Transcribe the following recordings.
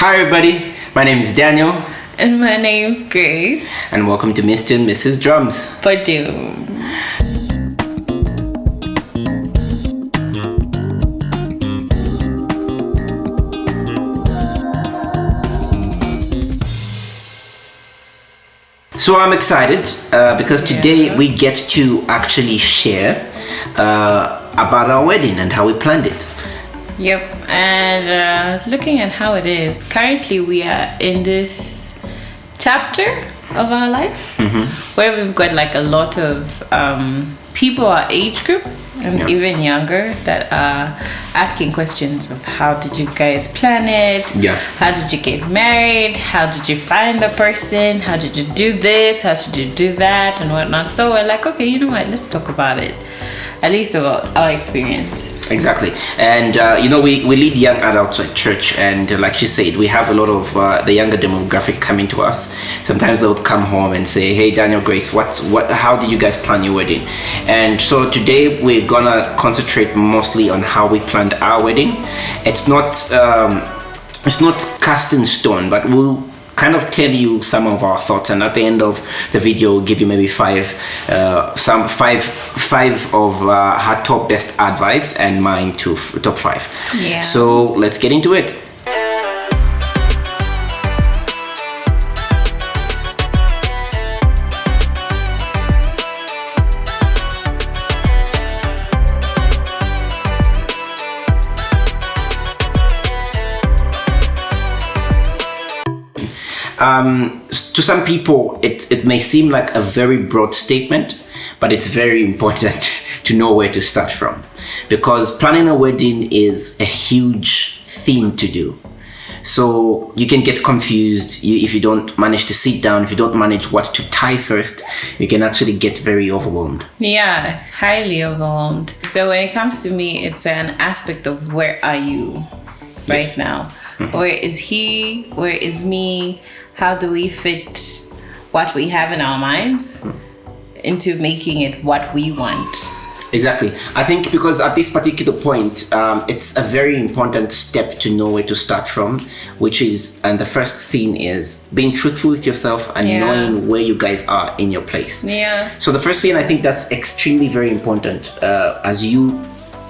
Hi everybody, my name is Daniel. And my name's Grace. And welcome to Mr. and Mrs. Drums. Badoom. So I'm excited because today we get to actually share about our wedding and how we planned it. Yep, and looking at how it is, currently we are in this chapter of our life where we've got like a lot of people our age group and even younger that are asking questions of how did you guys plan it? How did you get married? How did you find a person? How did you do this? How did you do that? And whatnot. So we're like, okay, you know what? Let's talk about it. At least about our experience. Exactly. And we lead young adults at church, and like you said, we have a lot of the younger demographic coming to us. Sometimes they would come home and say, hey Daniel, Grace, how did you guys plan your wedding? And so today we're gonna concentrate mostly on how we planned our wedding. It's not cast in stone, but we'll kind of tell you some of our thoughts, and at the end of the video we'll give you maybe five of her top best advice and mine top 5. Yeah. So let's get into it. To some people, it may seem like a very broad statement, but it's very important to know where to start from, because planning a wedding is a huge thing to do. So you can get confused if you don't manage to sit down, if you don't manage what to tie first, you can actually get very overwhelmed. Yeah, highly overwhelmed. So when it comes to me, it's an aspect of where are you right now? Where is he? Where is me? How do we fit what we have in our minds into making it what we want? Exactly. I think because at this particular point, it's a very important step to know where to start from, and the first thing is being truthful with yourself and knowing where you guys are in your place. Yeah. So the first thing, I think that's extremely very important as you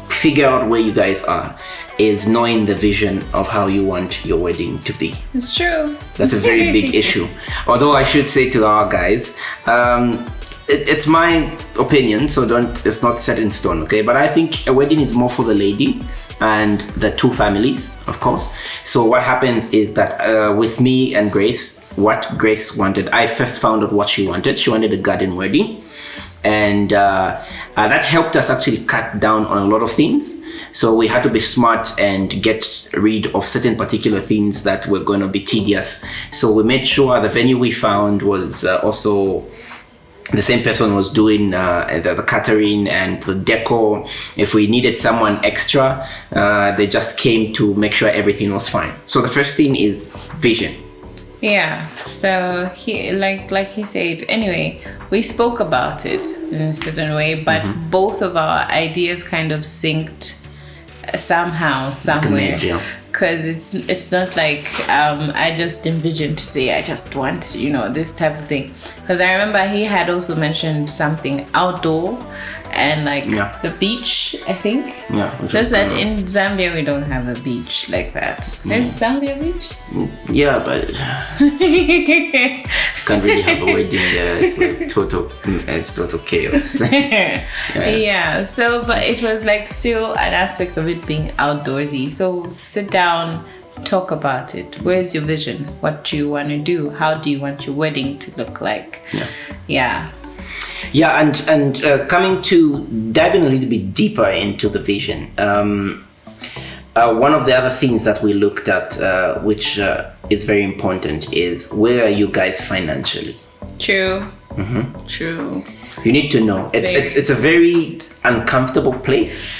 figure out where you guys are, is knowing the vision of how you want your wedding to be. It's true. That's a very big issue. Although I should say to our guys, it's my opinion, so it's not set in stone, okay? But I think a wedding is more for the lady and the two families, of course. So what happens is that with me and Grace, what Grace wanted, I first found out what she wanted. She wanted a garden wedding. And that helped us actually cut down on a lot of things. So we had to be smart and get rid of certain particular things that were going to be tedious. So we made sure the venue we found was also the same person was doing the catering and the decor. If we needed someone extra, they just came to make sure everything was fine. So the first thing is vision. Yeah, so like he said, anyway, we spoke about it in a certain way, but both of our ideas kind of synced somehow, somewhere. Because it's not like I just envisioned to say I just want, this type of thing. Because I remember he had also mentioned something outdoor and the beach, I think. Yeah. Just that in Zambia we don't have a beach like that. There's Zambia beach? Yeah, but can't really have a wedding there. It's total chaos. Yeah. So but it was still an aspect of it being outdoorsy. So sit down, talk about it. Where's your vision? What do you want to do? How do you want your wedding to look like? Yeah, and coming to diving a little bit deeper into the vision, one of the other things that we looked at, which is very important, is where are you guys financially? True. True. You need to know. It's a very uncomfortable place,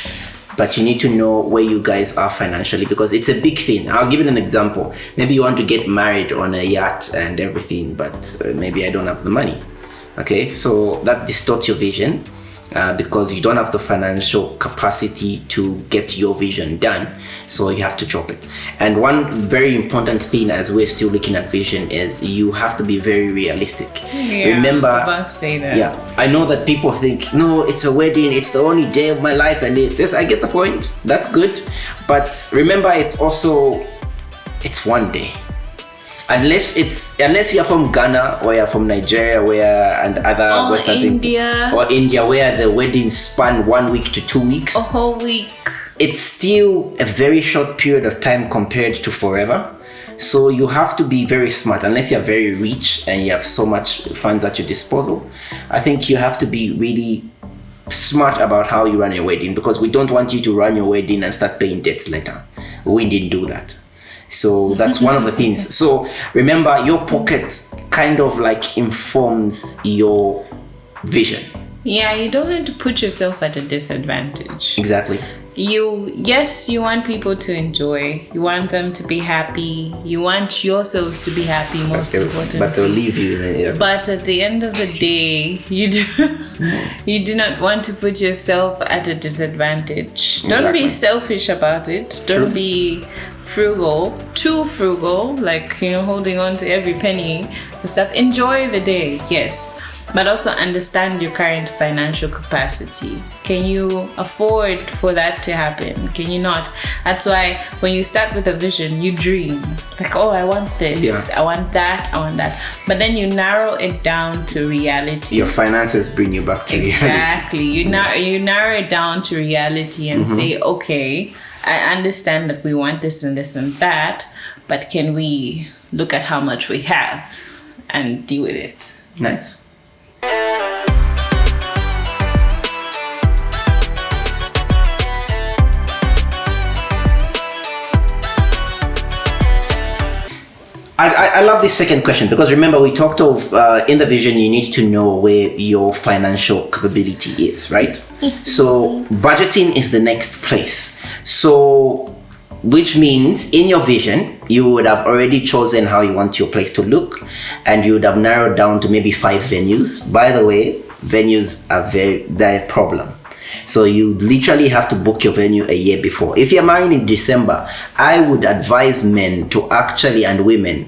but you need to know where you guys are financially, because it's a big thing. I'll give you an example. Maybe you want to get married on a yacht and everything, but maybe I don't have the money. Okay, so that distorts your vision. because you don't have the financial capacity to get your vision done. So you have to chop it. And one very important thing as we're still looking at vision is you have to be very realistic. Remember, I was about to say that. Yeah, I know that people think, no, it's a wedding, it's the only day of my life, and this, I get the point. That's good. But remember, it's one day. Unless you're from Ghana or you're from Nigeria, and other Western India. or India, where the weddings span 1 week to 2 weeks. A whole week. It's still a very short period of time compared to forever. So you have to be very smart. Unless you're very rich and you have so much funds at your disposal, I think you have to be really smart about how you run your wedding, because we don't want you to run your wedding and start paying debts later. We didn't do that. So that's one of the things. So remember, your pocket kind of like informs your vision. Yeah, you don't want to put yourself at a disadvantage. Exactly. You want people to enjoy. You want them to be happy. You want yourselves to be happy, most importantly. But they'll leave you. Yeah. But at the end of the day, you do not want to put yourself at a disadvantage. Don't be selfish about it. Don't be too frugal, like, holding on to every penny and stuff. Enjoy the day, yes. But also understand your current financial capacity. Can you afford for that to happen? Can you not? That's why when you start with a vision, you dream. Like, oh, I want this, I want that, I want that. But then you narrow it down to reality. Your finances bring you back to reality. Exactly. You narrow it down to reality and say, okay, I understand that we want this and this and that, but can we look at how much we have and deal with it? Nice. I love this second question, because remember, we talked of in the vision you need to know where your financial capability is, right? So budgeting is the next place. So which means in your vision you would have already chosen how you want your place to look, and you would have narrowed down to maybe 5 venues. By the way, venues are they're a problem. So you literally have to book your venue a year before. If you're marrying in December, I would advise men to actually, and women,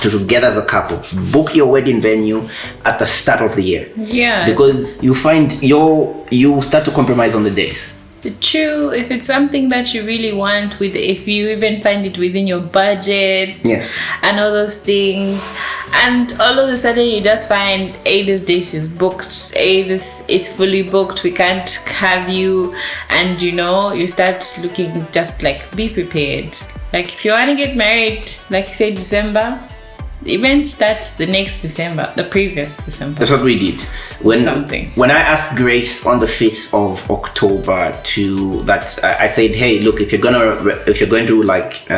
to together as a couple, book your wedding venue at the start of the year. Yeah. Because you find you start to compromise on the days. True, if it's something that you really want, if you even find it within your budget, yes, and all those things, and all of a sudden you just find, this date is booked, this is fully booked, we can't have you, and you start looking, just like, be prepared. Like, if you want to get married, like you say, December, the event starts the next December, the previous December. That's what we did. When I asked Grace on the 5th of October I said, hey, look, if you're going to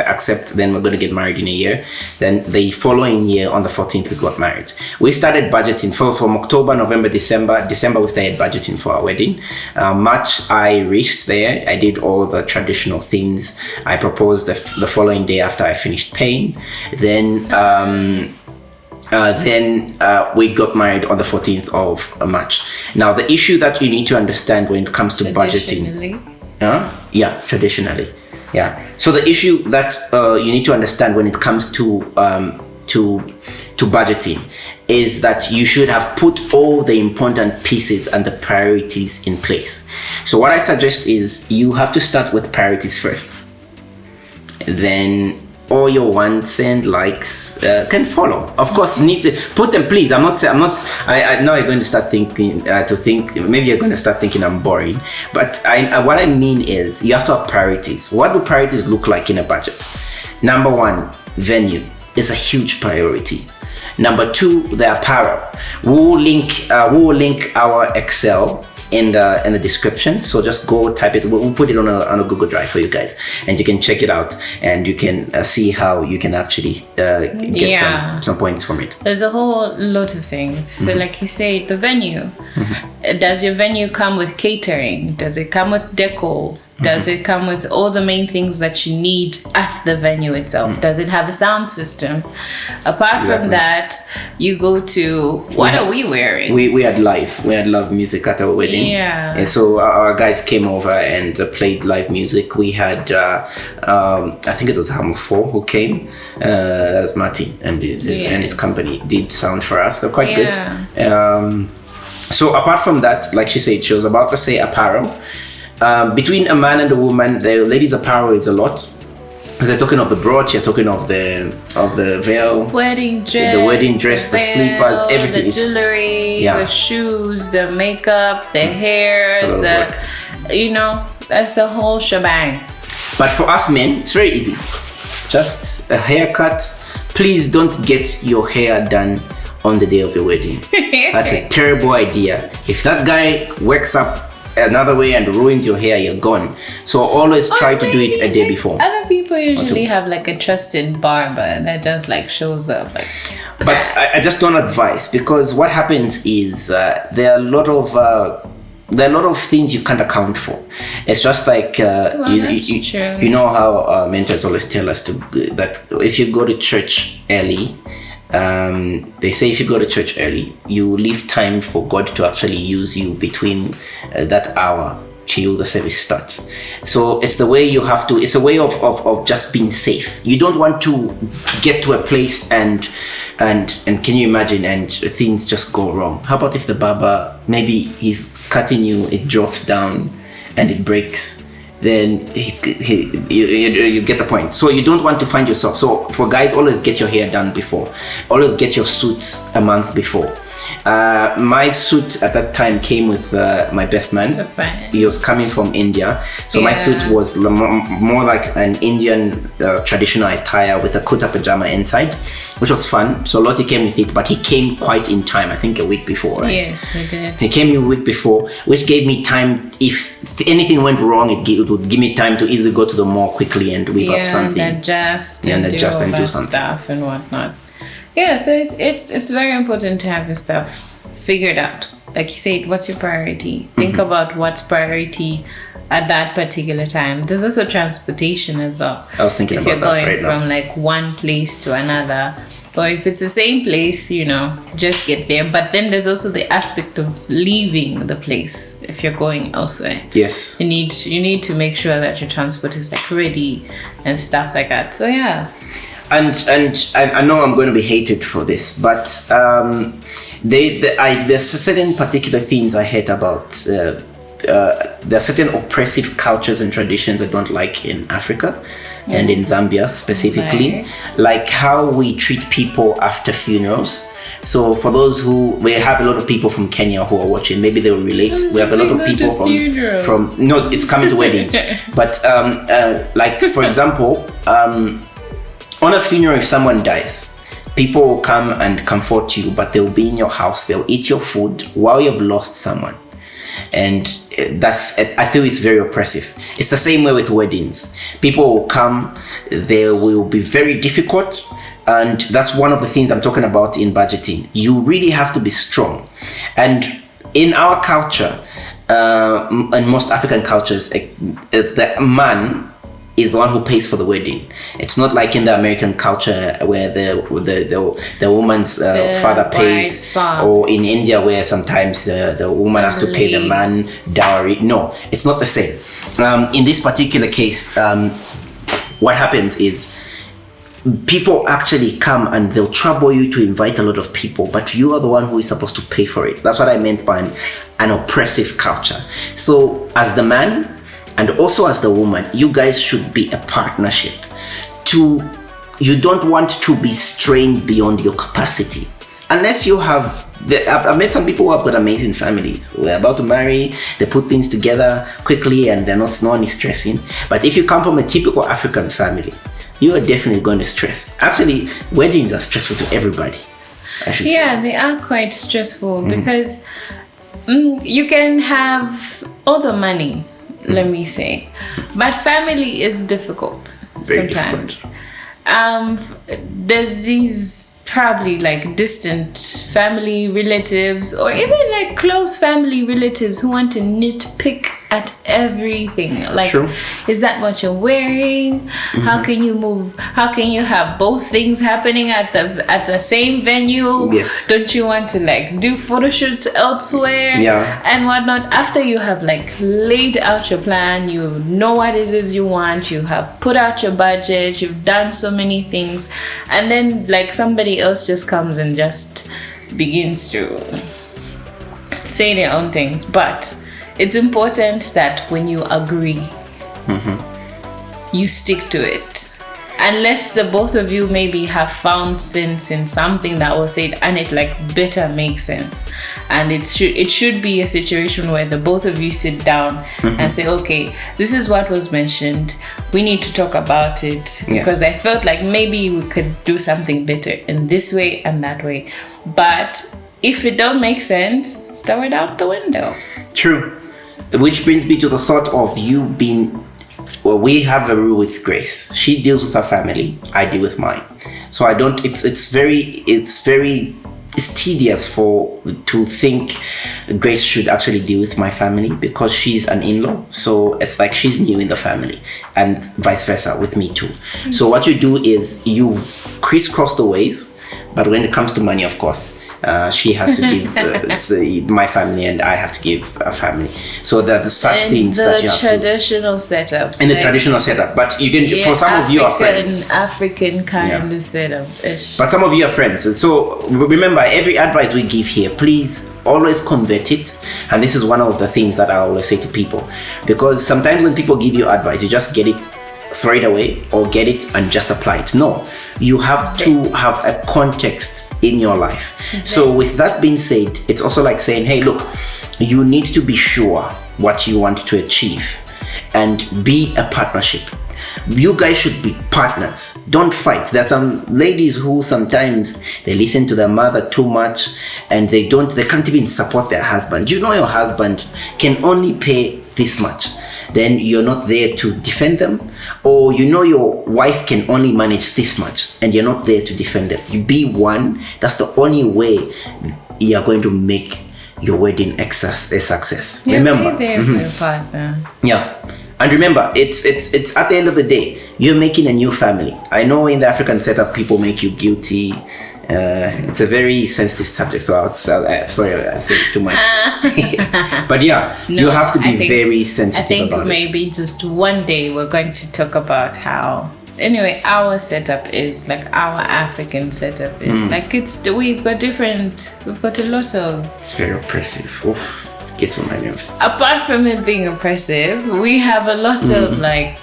accept, then we're going to get married in a year. Then the following year on the 14th we got married. We started budgeting from October, November, December we started budgeting for our wedding. March I reached there. I did all the traditional things. I proposed the following day after I finished paying. Then we got married on the 14th of March. Now, the issue that you need to understand when it comes to budgeting. Traditionally. Yeah. So the issue that you need to understand when it comes to budgeting is that you should have put all the important pieces and the priorities in place. So what I suggest is you have to start with priorities first. Then all your wants and likes can follow. Of course, put them, please. I know you're going to start thinking maybe you're going to start thinking I'm boring, but what I mean is you have to have priorities. What do priorities look like in a budget? Number 1, venue is a huge priority. Number 2, the apparel. We will link our Excel in the description, so just go type it. We'll put it on a Google Drive for you guys, and you can check it out, and you can see how you can actually get some points from it. There's a whole lot of things. So like you say, the venue. Does your venue come with catering? Does it come with deco? Does it come with all the main things that you need at the venue itself? Does it have a sound system? Apart from that, you go to, what are we wearing? We had live music at our wedding. Yeah. And so our guys came over and played live music. We had, I think it was Hammer 4 who came. That was Martin and his company did sound for us. They're quite good. So apart from that, like she said, she was about to say apparel. Between a man and a woman, the ladies' apparel is a lot. Because they're talking of the brooch, you're talking of the veil, wedding dress, the veil, slippers, everything. The jewelry, the shoes, the makeup, the hair, that's the whole shebang. But for us men, it's very easy. Just a haircut. Please don't get your hair done on the day of your wedding. That's a terrible idea. If that guy wakes up another way and ruins your hair, you're gone. So always try to do it a day before. Other people usually have like a trusted barber that just like shows up. But I just don't advise, because what happens is there are a lot of things you can't account for. It's just like you know how our mentors always tell us that if you go to church early, they say if you go to church early, you leave time for God to actually use you between that hour till the service starts. So it's the way you have to, it's a way of just being safe. You don't want to get to a place and can you imagine, and things just go wrong. How about if the barber, maybe he's cutting you, it drops down and it breaks? Then you get the point. So you don't want to find yourself. So for guys, always get your hair done before. Always get your suits a month before. My suit at that time came with my best man. He was coming from India. So my suit was more like an Indian traditional attire with a kurta pajama inside, which was fun. So Lottie came with it, but he came quite in time, I think a week before, right? Yes, he did. He came a week before, which gave me time, if anything went wrong, it would give me time to easily go to the mall quickly and whip up something. And adjust and do something. Stuff and whatnot. Yeah, so it's very important to have your stuff figured out. Like you said, what's your priority? Think about what's priority at that particular time. There's also transportation as well. I was thinking about that. If you're going from like one place to another, or if it's the same place, just get there. But then there's also the aspect of leaving the place if you're going elsewhere. Yes. You need to make sure that your transport is like ready and stuff like that. So yeah. And I know I'm going to be hated for this, but there's certain particular things I hate about. There are certain oppressive cultures and traditions I don't like in Africa and in Zambia specifically, like how we treat people after funerals. So for those we have a lot of people from Kenya who are watching, maybe they will relate. We have a lot of people from no, it's coming to weddings, but like for example, on a funeral, if someone dies, people will come and comfort you, but they'll be in your house, they'll eat your food while you've lost someone. And I feel it's very oppressive. It's the same way with weddings. People will come, they will be very difficult, and that's one of the things I'm talking about in budgeting. You really have to be strong. And in our culture, and most African cultures, the man is the one who pays for the wedding. It's not like in the American culture where the woman's father pays, or in India where sometimes the woman has to pay the man dowry. No, it's not the same. In this particular case, what happens is people actually come and they'll trouble you to invite a lot of people, but you are the one who is supposed to pay for it. That's what I meant by an oppressive culture. So as the man, and also as the woman, you guys should be a partnership. You don't want to be strained beyond your capacity. Unless you have, I've met some people who have got amazing families. We're about to marry, they put things together quickly and no one is stressing. But if you come from a typical African family, you are definitely going to stress. Actually, weddings are stressful to everybody, I should say. Yeah, they are quite stressful because you can have all the money, let me say, but family is difficult sometimes. There's these probably like distant family relatives or even like close family relatives who want to nitpick at everything. Like, True. is that what you're wearing? How can you move? How can you have both things happening at the same venue? Yes. Don't you want to like do photo shoots elsewhere? Yeah. And whatnot. After you have like laid out your plan, you know what it is you want, you have put out your budget, you've done so many things, and then like somebody else just comes and just begins to say their own things. But it's important that when you agree, you stick to it. Unless the both of you maybe have found sense in something that was said and it like better makes sense. And it should be a situation where the both of you sit down and say, okay, this is what was mentioned. We need to talk about it because I felt like maybe we could do something better in this way and that way. But if it don't make sense, throw it out the window. True. Which brings me to the thought of you being, well, we have a rule with Grace. She deals with her family, I deal with mine. So I don't, it's tedious to think Grace should actually deal with my family because she's an in-law. So it's like she's new in the family and vice versa with me too. So what you do is you crisscross the ways, but when it comes to money, of course, she has to give my family and I have to give a family. So that the such things that you have to. Traditional setup. In the traditional setup. But you can, for some of you are friends. African kind of setup-ish. But some of you are friends. And so remember, every advice we give here, please always convert it. And this is one of the things that I always say to people. Because sometimes when people give you advice, you just get it, throw it away, or get it and just apply it. No. You have to have a context in your life. So with that being said, it's also like saying, hey, look, you need to be sure what you want to achieve and be a partnership. You guys should be partners. Don't fight. There's some ladies who sometimes they listen to their mother too much and they can't even support their husband. You know your husband can only pay this much. Then you're not there to defend them. Or you know your wife can only manage this much and you're not there to defend them. You be one. That's the only way you're going to make your wedding a success. Yeah, remember, be there for your partner. Yeah. And remember, it's at the end of the day, you're making a new family. I know in the African setup, people make you guilty. It's a very sensitive subject, so sorry I said too much. But yeah, you have to be very sensitive about it. I think maybe just one day we're going to talk about how, anyway, our setup is like our African setup is like we've got a lot of. It's very oppressive. Oof. Gets on my nerves. Apart from it being oppressive, we have a lot of like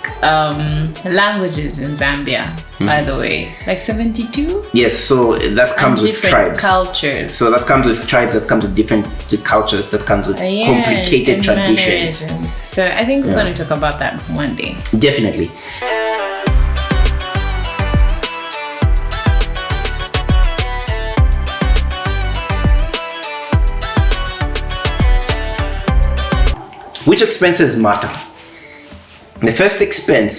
languages in Zambia, by the way, like 72. Yes, so that comes with tribes, cultures. So that comes with tribes, that comes with different cultures, that comes with complicated traditions. Mannerisms. So I think we're going to talk about that one day. Definitely. Which expenses matter? The first expense,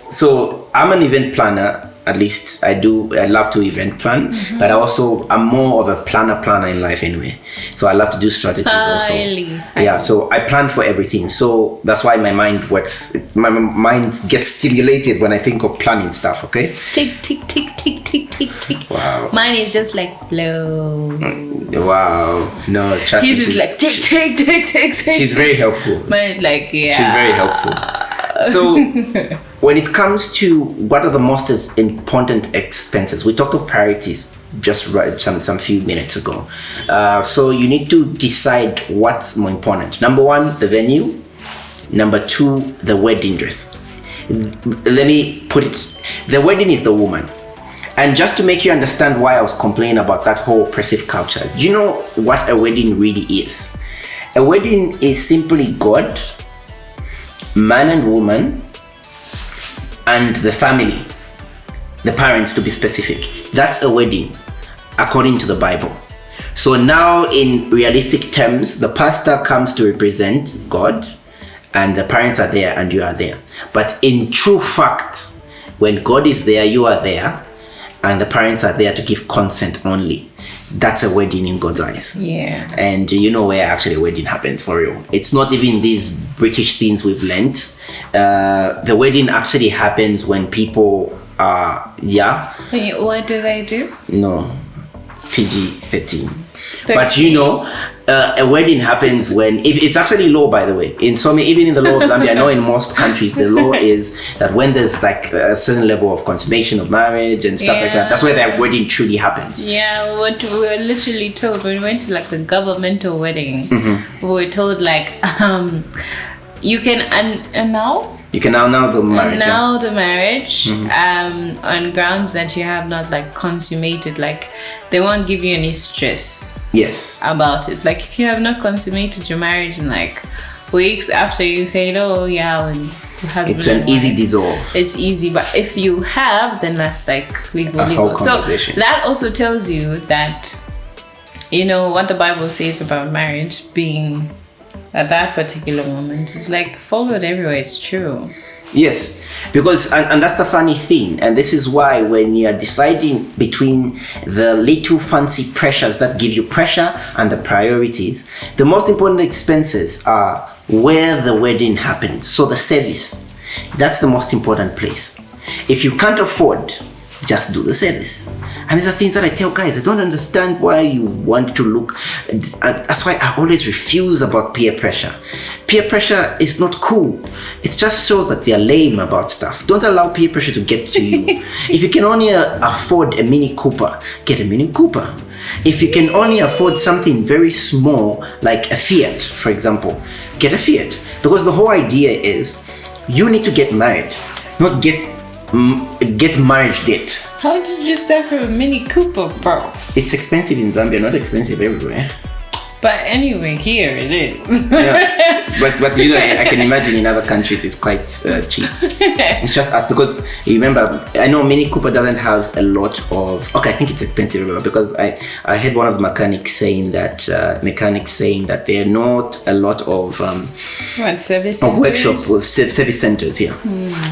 so I'm an event planner, at least I love to event plan, but I'm more of a planner in life anyway. So I love to do strategies also. So I plan for everything. So that's why my mind works. My mind gets stimulated when I think of planning stuff, okay? Tick, tick, tick, tick, tick, tick, tick. Wow. Mine is just like flow. Wow. No, trust me. His is like tick, tick, tick, tick, tick. She's very helpful. Mine is like, She's very helpful. So when it comes to what are the most important expenses, we talked of priorities just some few minutes ago. So you need to decide what's more important. Number one, the venue. Number two, the wedding dress. Let me put it, the wedding is the woman. And just to make you understand why I was complaining about that whole oppressive culture, do you know what a wedding really is? A wedding is simply God, man and woman, and the family, the parents to be specific. That's a wedding according to the Bible. So now in realistic terms, the pastor comes to represent God and the parents are there and you are there. But in true fact, when God is there, you are there and the parents are there to give consent only. that's a wedding in God's eyes. Yeah. And you know where actually a wedding happens for real. It's not even these British things we've learnt. The wedding actually happens when people are, Wait, what do they do? No, PG-13. But you know, a wedding happens when, if it's actually law, by the way, in some, even in the law of Zambia, I know in most countries the law is that when there's like a certain level of consummation of marriage and stuff like that, that's where that wedding truly happens. Yeah, what we were literally told when we went to like the governmental wedding, we were told like you can annul. You can annul the marriage. Annul the marriage on grounds that you have not like consummated. Like they won't give you any stress. Yes. About it. Like if you have not consummated your marriage in like weeks after you say, oh yeah, when it's an easy dissolve. It's easy, but if you have, then that's like legal. So that also tells you that, you know, what the Bible says about marriage being at that particular moment is like followed everywhere. It's true. Yes, because and that's the funny thing, and this is why when you're deciding between the little fancy pressures that give you pressure and the priorities, the most important expenses are where the wedding happens. So the service, that's the most important place. If you can't afford, just do the service. And these are things that I tell guys, I don't understand why you want to look. That's why I always refuse about peer pressure. Peer pressure is not cool. It just shows that they are lame about stuff. Don't allow peer pressure to get to you. If you can only afford a Mini Cooper, get a Mini Cooper. If you can only afford something very small, like a Fiat, for example, get a Fiat. Because the whole idea is you need to get married, not get marriage debt. How did you start from a Mini Cooper, bro? It's expensive in Zambia, not expensive everywhere. But anyway, here it is. Yeah. But you know, I can imagine in other countries it's quite cheap. It's just us, because you remember, I know Mini Cooper doesn't have a lot of. Okay, I think it's expensive because I heard one of the mechanics saying that there are not a lot of service of workshop service centers here.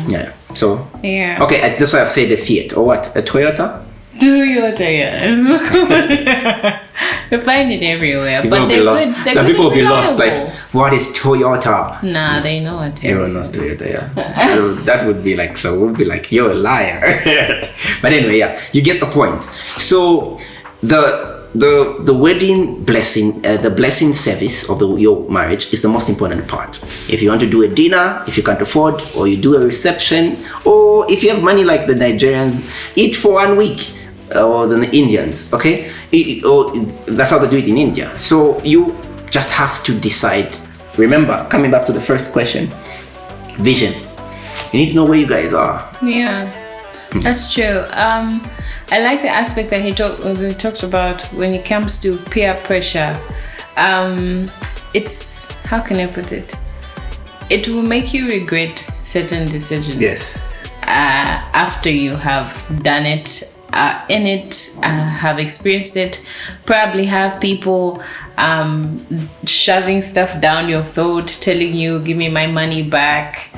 Yeah. So yeah. Okay, that's why I've said a Fiat or what? A Toyota. Toyota, yeah. You find it everywhere, but they're good. Some people will be lost. Like, what is Toyota? Nah, they know what Toyota. Everyone knows Toyota, yeah. So that would be like, so we'll be like, you're a liar. But anyway, yeah, you get the point. So the wedding blessing, the blessing service of your marriage is the most important part. If you want to do a dinner, if you can't afford, or you do a reception, or if you have money like the Nigerians, eat for 1 week. Or the Indians, okay? Or that's how they do it in India. So you just have to decide. Remember, coming back to the first question, vision. You need to know where you guys are. Yeah, that's true. I like the aspect that we talked about when it comes to peer pressure. It's, how can I put it? It will make you regret certain decisions. Yes. After you have done it. In it, have experienced it, probably have people shoving stuff down your throat, telling you, give me my money back,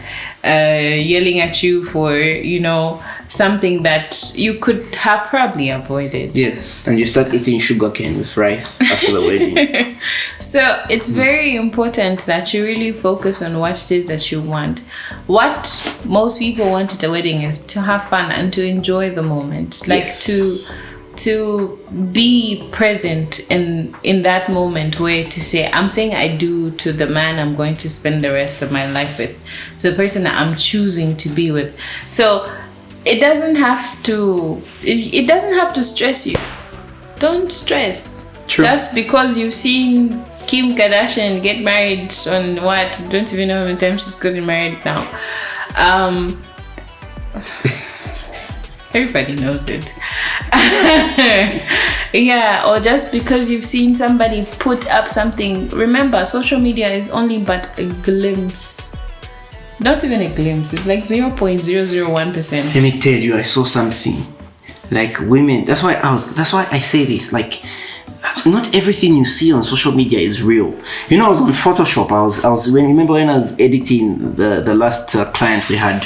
yelling at you for, you know, something that you could have probably avoided. Yes, and you start eating sugarcane with rice after the wedding. So it's very important that you really focus on what it is that you want. What most people want at a wedding is to have fun and to enjoy the moment, like to be present in that moment, where to say, I'm saying I do to the man I'm going to spend the rest of my life with, to the person that I'm choosing to be with. So it doesn't have to stress you. Don't stress. True. Just because you've seen Kim Kardashian get married on what? Don't even know how many times she's gotten married now. Everybody knows it. Yeah, or just because you've seen somebody put up something. Remember, social media is only but a glimpse. Not even a glimpse. It's like 0.001%. Let me tell you, I saw something. Like women. That's why I say this. Like, not everything you see on social media is real. You know, I was on Photoshop. I was remember when I was editing the last client we had.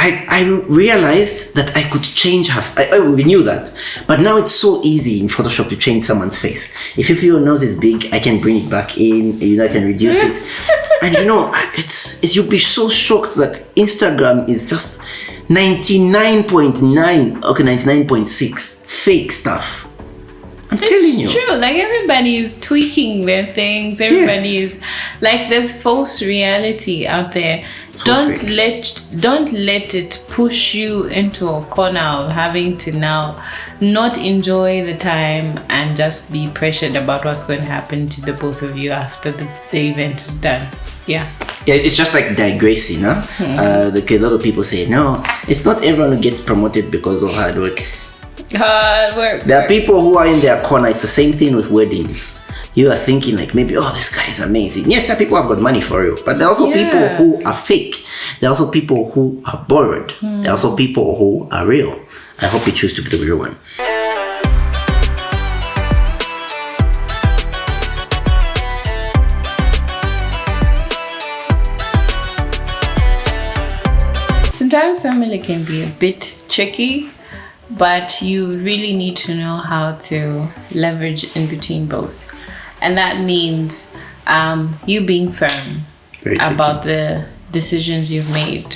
I realized that I could change her. We knew that, but now it's so easy in Photoshop to change someone's face. If you feel your nose is big, I can bring it back in. I can reduce it, and it's you'll be so shocked that Instagram is just 99.6 fake stuff. I'm telling you. It's true. Like everybody is tweaking their things. Everybody is like there's false reality out there. Don't let it push you into a corner of having to now not enjoy the time and just be pressured about what's going to happen to the both of you after the event is done. Yeah, it's just like digressing, huh? A lot of people say, no, it's not everyone who gets promoted because of hard work. There are people who are in their corner. It's the same thing with weddings. You are thinking like maybe, oh, this guy is amazing. Yes, there are people who have got money for you, but there are also people who are fake. There are also people who are borrowed. There are also people who are real. I hope you choose to be the real one. Sometimes family can be a bit tricky, but you really need to know how to leverage in between both. And that means you being firm about the decisions you've made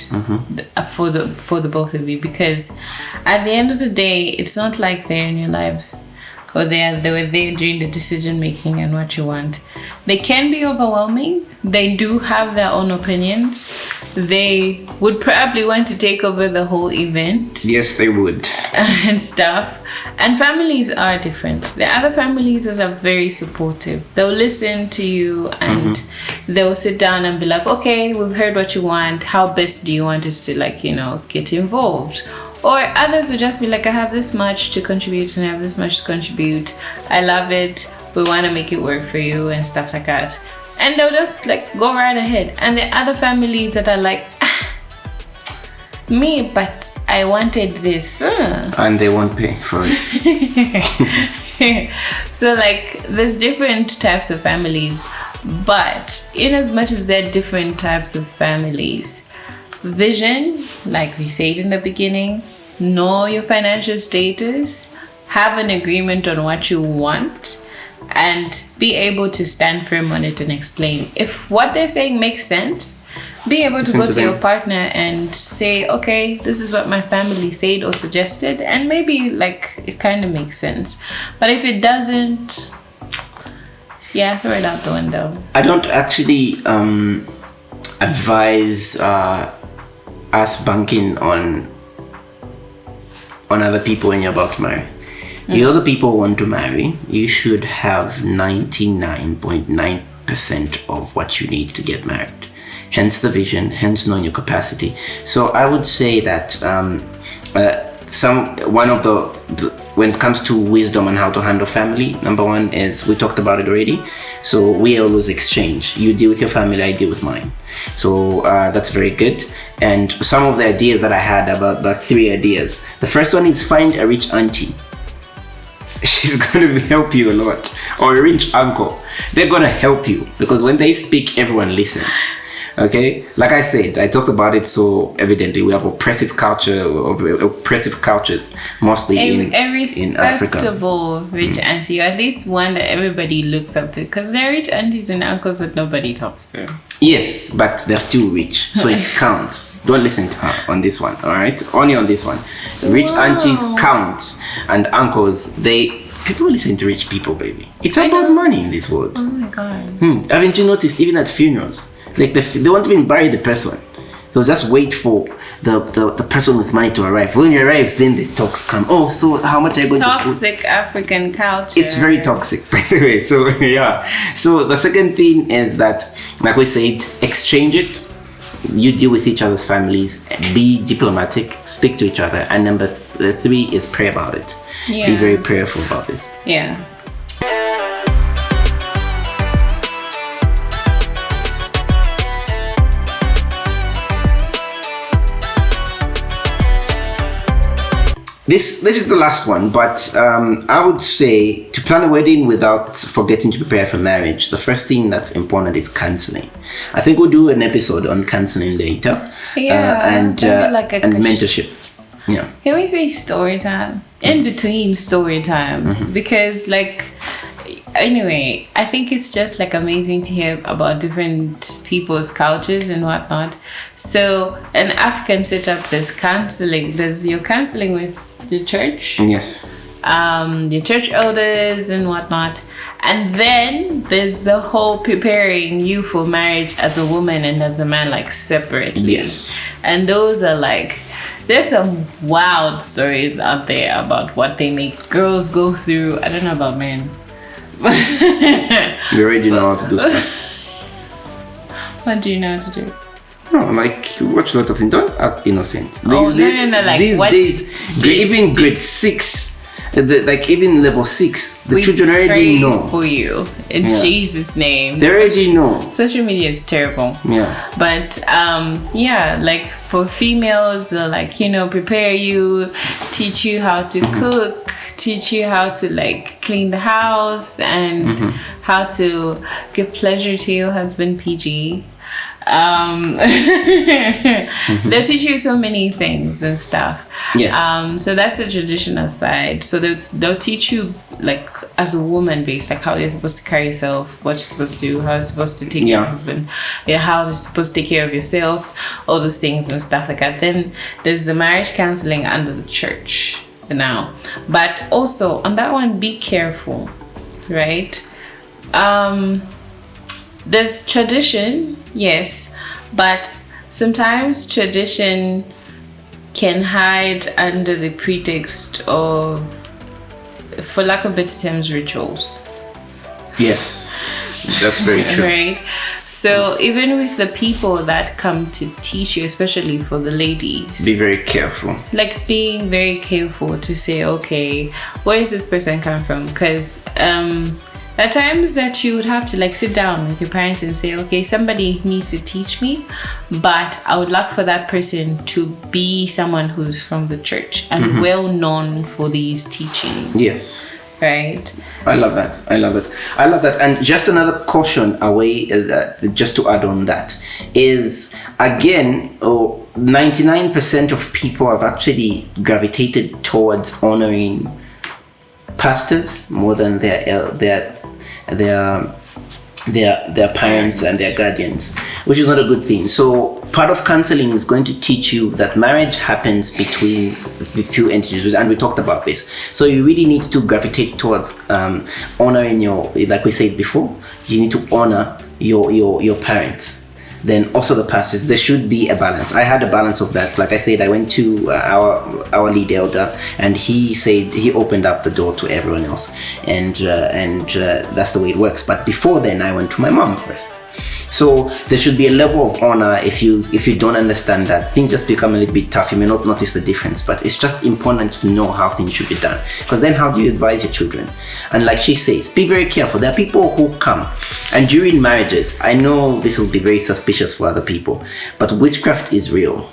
for the both of you, because at the end of the day, it's not like they're in your lives or they were there during the decision making and what you want. They can be overwhelming. They do have their own opinions. They would probably want to take over the whole event. Yes, they would. And stuff. And families are different. There are other families that are very supportive. They'll listen to you and they'll sit down and be like, okay, we've heard what you want. How best do you want us to get involved? Or others will just be like, I have this much to contribute and I have this much to contribute. I love it. We want to make it work for you and stuff like that. And they'll just go right ahead. And the other families that are like, me, but I wanted this. And they won't pay for it. So there's different types of families. But in as much as there are different types of families, vision, like we said in the beginning, know your financial status, have an agreement on what you want, and be able to stand firm on it and explain. If what they're saying makes sense, be able to go to your partner and say, okay, this is what my family said or suggested, and maybe it kind of makes sense. But if it doesn't, throw it out the window. I don't actually advise us banking on other people when you're about to marry. The other people want to marry, you should have 99.9% of what you need to get married. Hence the vision, hence knowing your capacity. So I would say that when it comes to wisdom on how to handle family, number one is, we talked about it already. So we always exchange. You deal with your family, I deal with mine. So that's very good. And some of the ideas that I had about 3 ideas. The first one is find a rich auntie. She's going to help you a lot. Or a rich uncle. They're going to help you because when they speak, everyone listens. Okay, like I said, I talked about it so evidently. We have oppressive cultures, mostly in Africa. Respectable rich auntie, or at least one that everybody looks up to, because there are rich aunties and uncles that nobody talks to. Yes, but they're still rich, so it counts. Don't listen to her on this one, all right? Only on this one. Rich aunties count, and uncles, people listen to rich people, baby. It's about money in this world. Oh my god. Haven't you noticed, even at funerals? They won't even bury the person. They'll just wait for the person with money to arrive. When he arrives, then the talks come. Oh, so how much are you going to put? Toxic African culture. It's very toxic, by the way. So yeah. So the second thing is that, like we said, exchange it. You deal with each other's families. Be diplomatic. Speak to each other. And number 3 is pray about it. Yeah. Be very prayerful about this. Yeah. This is the last one, but I would say to plan a wedding without forgetting to prepare for marriage, the first thing that's important is counseling. I think we'll do an episode on counseling later. and maybe like a and mentorship. Yeah. Can we say story time in between story times? Because anyway, I think it's just like amazing to hear about different people's cultures and whatnot. So an African setup, there's counseling. There's your counseling with the church. Yes. Your church elders and whatnot. And then there's the whole preparing you for marriage as a woman and as a man, like separately. Yes. And those are like, there's some wild stories out there about what they make girls go through. I don't know about men. You already know how to do stuff. What do you know how to do? No, like you watch a lot of things. Don't act innocent. No. Like these what days, even grade 6, like even level 6, the children already know. For you in Jesus' name. They already know. Social media is terrible. Yeah. But like for females, they'll like prepare you, teach you how to cook, teach you how to like clean the house and how to give pleasure to your husband, PG. They'll teach you so many things and stuff. Yes. So that's the traditional side. So they'll teach you like as a woman based, like how you're supposed to carry yourself, what you're supposed to do, how you're supposed to take care of your husband, how you're supposed to take care of yourself, all those things and stuff like that. Then there's the marriage counseling under the church now. But also on that one, be careful, right? There's tradition, yes, but sometimes tradition can hide under the pretext of, for lack of better terms, rituals. Yes, that's very true. Right? So even with the people that come to teach you, especially for the ladies, be very careful. Like being very careful to say, okay, where is this person come from? Because at times that you would have to like sit down with your parents and say, okay, somebody needs to teach me, but I would like for that person to be someone who's from the church and well known for these teachings. Yes. Right? I love that. And just another caution away, just to add on that, is again, 99% of people have actually gravitated towards honoring pastors more than their parents and their guardians, which is not a good thing. So part of counseling is going to teach you that marriage happens between the few entities, and we talked about this. So you really need to gravitate towards honoring like we said before, you need to honor your parents. Then also the pastors, there should be a balance. I had a balance of that. Like I said, I went to our lead elder, and he said he opened up the door to everyone else, and that's the way it works. But before then, I went to my mom first. So there should be a level of honor. If you don't understand that, things just become a little bit tough. You may not notice the difference, but it's just important to know how things should be done. Because then how do you advise your children? And like she says, be very careful. There are people who come, and during marriages, I know this will be very suspicious for other people, but witchcraft is real.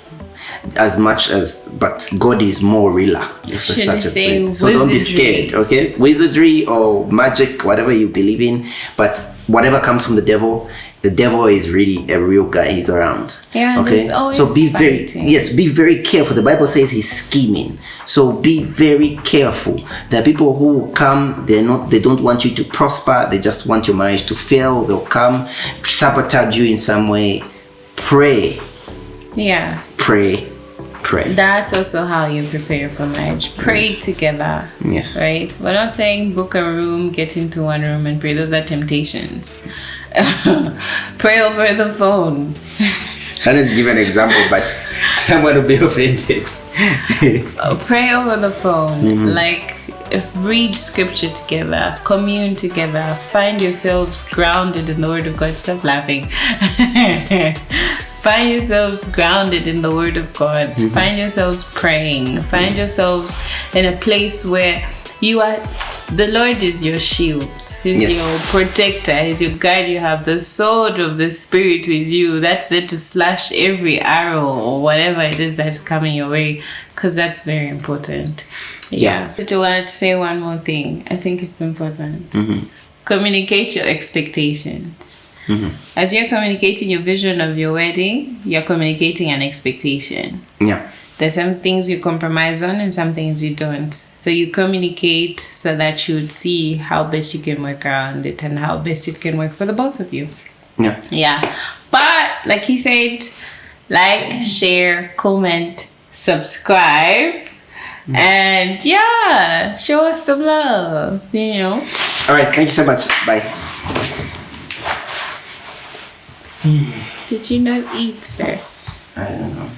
But God is more realer, if there's such a thing. So don't be scared, okay? Wizardry or magic, whatever you believe in, but whatever comes from the devil is really a real guy. He's around. Yeah. Okay. So be very careful. The Bible says he's scheming. So be very careful. There are people who come. They don't want you to prosper. They just want your marriage to fail. They'll come, sabotage you in some way. Pray. Yeah. Pray. That's also how you prepare for marriage. Pray together. Yes. Right? We're not saying book a room, get into one room and pray. Those are temptations. Pray over the phone. I didn't give an example, but someone will be offended. Pray over the phone. Like, read scripture together, commune together, find yourselves grounded in the word of God. Stop laughing. Find yourselves grounded in the word of God. Find yourselves praying. Find yourselves in a place where you are. The Lord is your shield. He's your protector. He's your guide. You have the sword of the Spirit with you. That's there to slash every arrow or whatever it is that's coming your way, because that's very important. Yeah. I wanted to say one more thing. I think it's important. Communicate your expectations. As you're communicating your vision of your wedding, you're communicating an expectation. Yeah. There's some things you compromise on and some things you don't. So you communicate so that you would see how best you can work around it and how best it can work for the both of you. Yeah. Yeah. But like he said, like, share, comment, subscribe. And yeah, show us some love, you know. All right. Thank you so much. Bye. Did you not eat, sir? I don't know.